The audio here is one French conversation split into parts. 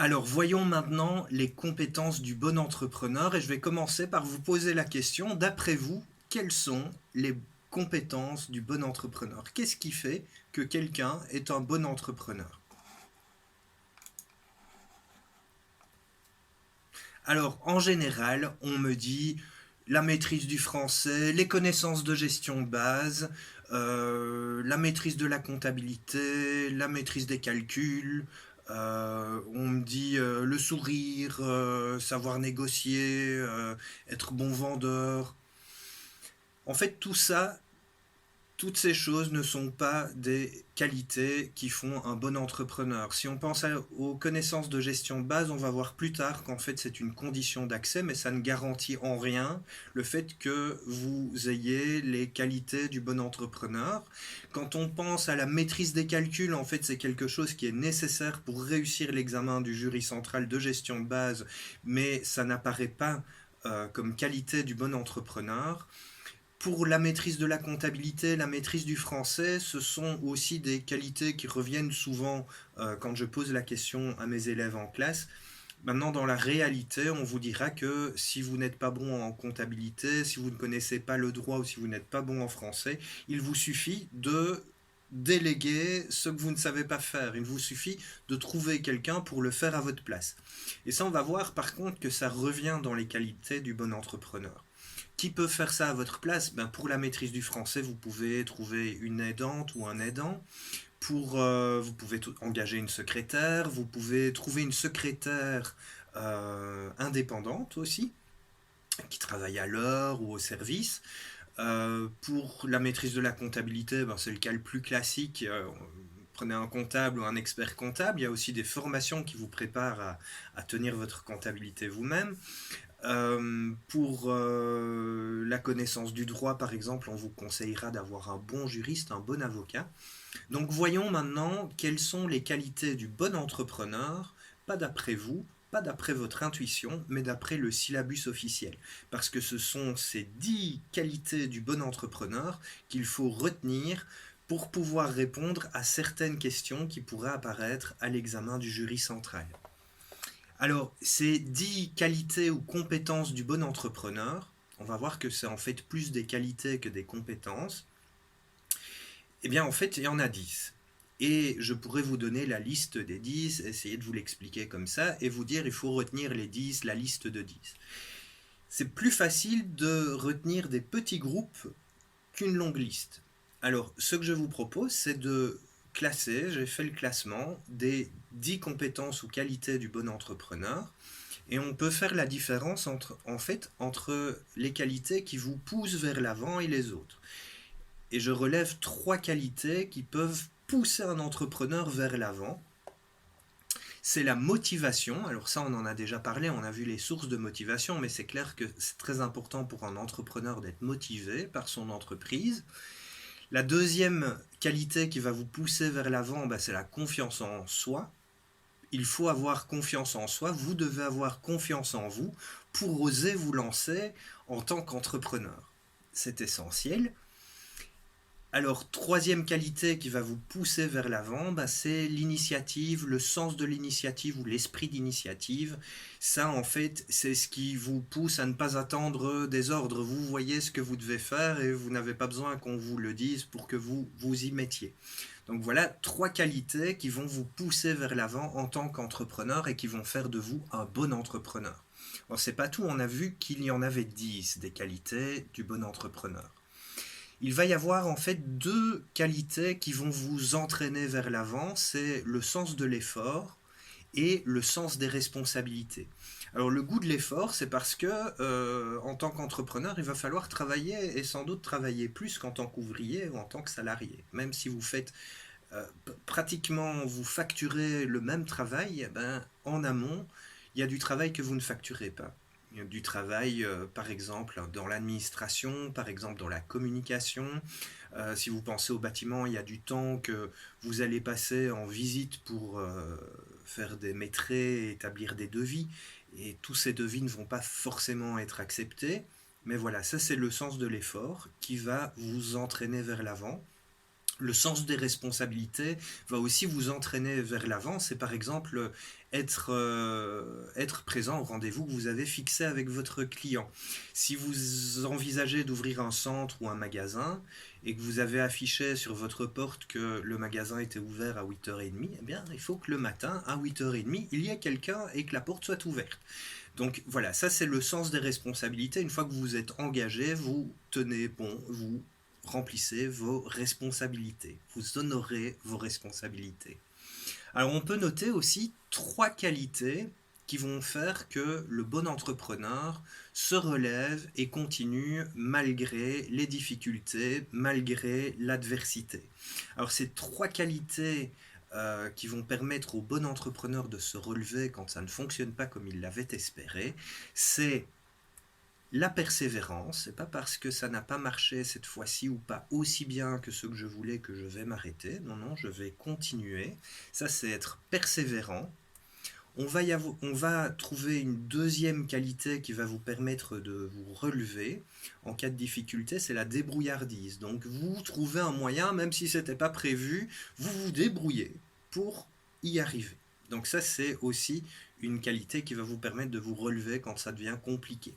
Alors, voyons maintenant les compétences du bon entrepreneur et je vais commencer par vous poser la question, d'après vous, quelles sont les compétences du bon entrepreneur? Qu'est-ce qui fait que quelqu'un est un bon entrepreneur? Alors, en général, on me dit la maîtrise du français, les connaissances de gestion de base, la maîtrise de la comptabilité, la maîtrise des calculs. On me dit le sourire, savoir négocier, être bon vendeur. En fait, tout ça, toutes ces choses ne sont pas des qualités qui font un bon entrepreneur. Si on pense aux connaissances de gestion de base, on va voir plus tard qu'en fait c'est une condition d'accès, mais ça ne garantit en rien le fait que vous ayez les qualités du bon entrepreneur. Quand on pense à la maîtrise des calculs, en fait c'est quelque chose qui est nécessaire pour réussir l'examen du jury central de gestion de base, mais ça n'apparaît pas comme qualité du bon entrepreneur. Pour la maîtrise de la comptabilité, la maîtrise du français, ce sont aussi des qualités qui reviennent souvent quand je pose la question à mes élèves en classe. Maintenant, dans la réalité, on vous dira que si vous n'êtes pas bon en comptabilité, si vous ne connaissez pas le droit ou si vous n'êtes pas bon en français, il vous suffit de déléguer ce que vous ne savez pas faire. Il vous suffit de trouver quelqu'un pour le faire à votre place. Et ça, on va voir par contre que ça revient dans les qualités du bon entrepreneur. Qui peut faire ça à votre place? Pour la maîtrise du français, vous pouvez trouver une aidante ou un aidant. Vous pouvez engager une secrétaire. Vous pouvez trouver une secrétaire indépendante aussi, qui travaille à l'heure ou au service. Pour la maîtrise de la comptabilité, c'est le cas le plus classique. Prenez un comptable ou un expert comptable. Il y a aussi des formations qui vous préparent à tenir votre comptabilité vous-même. Pour la connaissance du droit, par exemple, on vous conseillera d'avoir un bon juriste, un bon avocat. Donc voyons maintenant quelles sont les qualités du bon entrepreneur, pas d'après vous, pas d'après votre intuition, mais d'après le syllabus officiel. Parce que ce sont ces 10 qualités du bon entrepreneur qu'il faut retenir pour pouvoir répondre à certaines questions qui pourraient apparaître à l'examen du jury central. Alors, ces 10 qualités ou compétences du bon entrepreneur, on va voir que c'est en fait plus des qualités que des compétences. Eh bien, en fait, il y en a 10. Et je pourrais vous donner la liste des 10, essayer de vous l'expliquer comme ça, et vous dire il faut retenir les 10, la liste de 10. C'est plus facile de retenir des petits groupes qu'une longue liste. Alors, ce que je vous propose, c'est de classer, j'ai fait le classement des 10 compétences ou qualités du bon entrepreneur, et on peut faire la différence entre les qualités qui vous poussent vers l'avant et les autres. Et je relève 3 qualités qui peuvent pousser un entrepreneur vers l'avant. C'est la motivation. Alors ça, on en a déjà parlé, on a vu les sources de motivation, mais c'est clair que c'est très important pour un entrepreneur d'être motivé par son entreprise. La deuxième qualité qui va vous pousser vers l'avant, c'est la confiance en soi. Il faut avoir confiance en soi, vous devez avoir confiance en vous pour oser vous lancer en tant qu'entrepreneur. C'est essentiel. Alors, troisième qualité qui va vous pousser vers l'avant, c'est l'initiative, le sens de l'initiative ou l'esprit d'initiative. Ça, en fait, c'est ce qui vous pousse à ne pas attendre des ordres. Vous voyez ce que vous devez faire et vous n'avez pas besoin qu'on vous le dise pour que vous vous y mettiez. Donc voilà 3 qualités qui vont vous pousser vers l'avant en tant qu'entrepreneur et qui vont faire de vous un bon entrepreneur. Bon, c'est pas tout, on a vu qu'il y en avait 10 des qualités du bon entrepreneur. Il va y avoir en fait 2 qualités qui vont vous entraîner vers l'avant, c'est le sens de l'effort et le sens des responsabilités. Alors le goût de l'effort, c'est parce que en tant qu'entrepreneur, il va falloir travailler et sans doute travailler plus qu'en tant qu'ouvrier ou en tant que salarié. Même si vous faites pratiquement, vous facturez le même travail, en amont, il y a du travail que vous ne facturez pas. Il y a du travail, par exemple, dans l'administration, par exemple, dans la communication. Si vous pensez au bâtiment, il y a du temps que vous allez passer en visite pour faire des maîtrais, établir des devis. Et tous ces devis ne vont pas forcément être acceptés. Mais voilà, ça c'est le sens de l'effort qui va vous entraîner vers l'avant. Le sens des responsabilités va aussi vous entraîner vers l'avant. C'est par exemple être présent au rendez-vous que vous avez fixé avec votre client. Si vous envisagez d'ouvrir un centre ou un magasin et que vous avez affiché sur votre porte que le magasin était ouvert à 8h30, eh bien, il faut que le matin, à 8h30, il y ait quelqu'un et que la porte soit ouverte. Donc voilà, ça c'est le sens des responsabilités. Une fois que vous vous êtes engagé, vous tenez bon, vous remplissez vos responsabilités, vous honorez vos responsabilités. Alors on peut noter aussi 3 qualités qui vont faire que le bon entrepreneur se relève et continue malgré les difficultés, malgré l'adversité. Alors ces 3 qualités qui vont permettre au bon entrepreneur de se relever quand ça ne fonctionne pas comme il l'avait espéré, c'est la persévérance. C'est pas parce que ça n'a pas marché cette fois-ci ou pas aussi bien que ce que je voulais que je vais m'arrêter. Non, non, je vais continuer. Ça, c'est être persévérant. On va trouver une deuxième qualité qui va vous permettre de vous relever en cas de difficulté, c'est la débrouillardise. Donc vous trouvez un moyen, même si ce n'était pas prévu, vous vous débrouillez pour y arriver. Donc ça, c'est aussi une qualité qui va vous permettre de vous relever quand ça devient compliqué.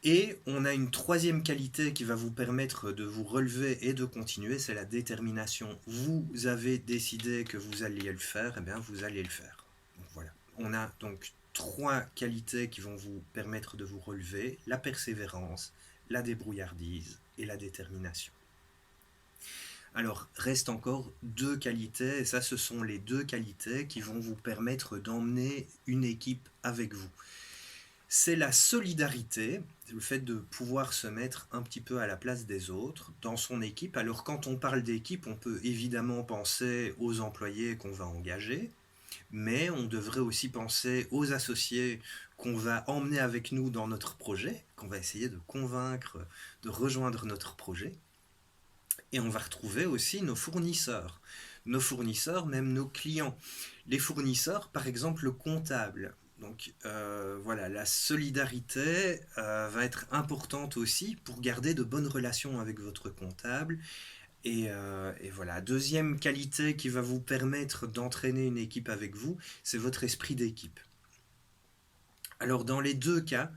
Et on a une troisième qualité qui va vous permettre de vous relever et de continuer, c'est la détermination. Vous avez décidé que vous alliez le faire, et bien vous allez le faire. Donc voilà. On a donc 3 qualités qui vont vous permettre de vous relever, la persévérance, la débrouillardise et la détermination. Alors, reste encore 2 qualités, et ça, ce sont les 2 qualités qui vont vous permettre d'emmener une équipe avec vous. C'est la solidarité, le fait de pouvoir se mettre un petit peu à la place des autres dans son équipe. Alors quand on parle d'équipe, on peut évidemment penser aux employés qu'on va engager, mais on devrait aussi penser aux associés qu'on va emmener avec nous dans notre projet, qu'on va essayer de convaincre de rejoindre notre projet. Et on va retrouver aussi nos fournisseurs. Nos fournisseurs, même nos clients. Les fournisseurs, par exemple le comptable. Donc voilà, la solidarité va être importante aussi pour garder de bonnes relations avec votre comptable. Et voilà, deuxième qualité qui va vous permettre d'entraîner une équipe avec vous, c'est votre esprit d'équipe. Alors dans les 2 cas,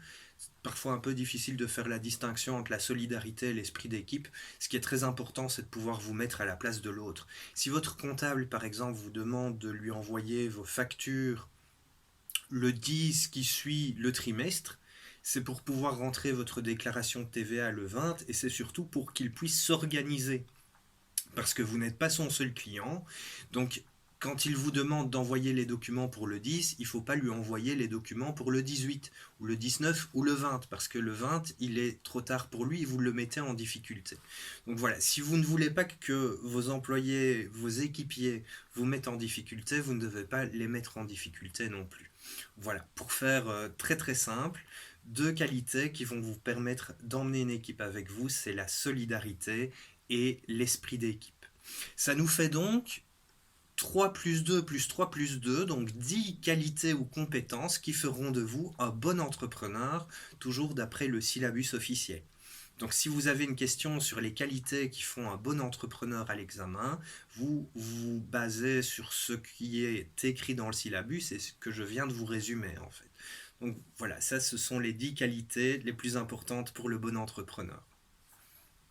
parfois un peu difficile de faire la distinction entre la solidarité et l'esprit d'équipe. Ce qui est très important, c'est de pouvoir vous mettre à la place de l'autre. Si votre comptable, par exemple, vous demande de lui envoyer vos factures le 10 qui suit le trimestre, c'est pour pouvoir rentrer votre déclaration de TVA le 20 et c'est surtout pour qu'il puisse s'organiser. Parce que vous n'êtes pas son seul client. Donc, quand il vous demande d'envoyer les documents pour le 10, il ne faut pas lui envoyer les documents pour le 18, ou le 19, ou le 20, parce que le 20, il est trop tard pour lui, et vous le mettez en difficulté. Donc voilà, si vous ne voulez pas que vos employés, vos équipiers vous mettent en difficulté, vous ne devez pas les mettre en difficulté non plus. Voilà, pour faire très très simple, 2 qualités qui vont vous permettre d'emmener une équipe avec vous, c'est la solidarité et l'esprit d'équipe. Ça nous fait donc 3 plus 2 plus 3 plus 2, donc 10 qualités ou compétences qui feront de vous un bon entrepreneur, toujours d'après le syllabus officiel. Donc si vous avez une question sur les qualités qui font un bon entrepreneur à l'examen, vous vous basez sur ce qui est écrit dans le syllabus et ce que je viens de vous résumer en fait. Donc voilà, ça ce sont les 10 qualités les plus importantes pour le bon entrepreneur.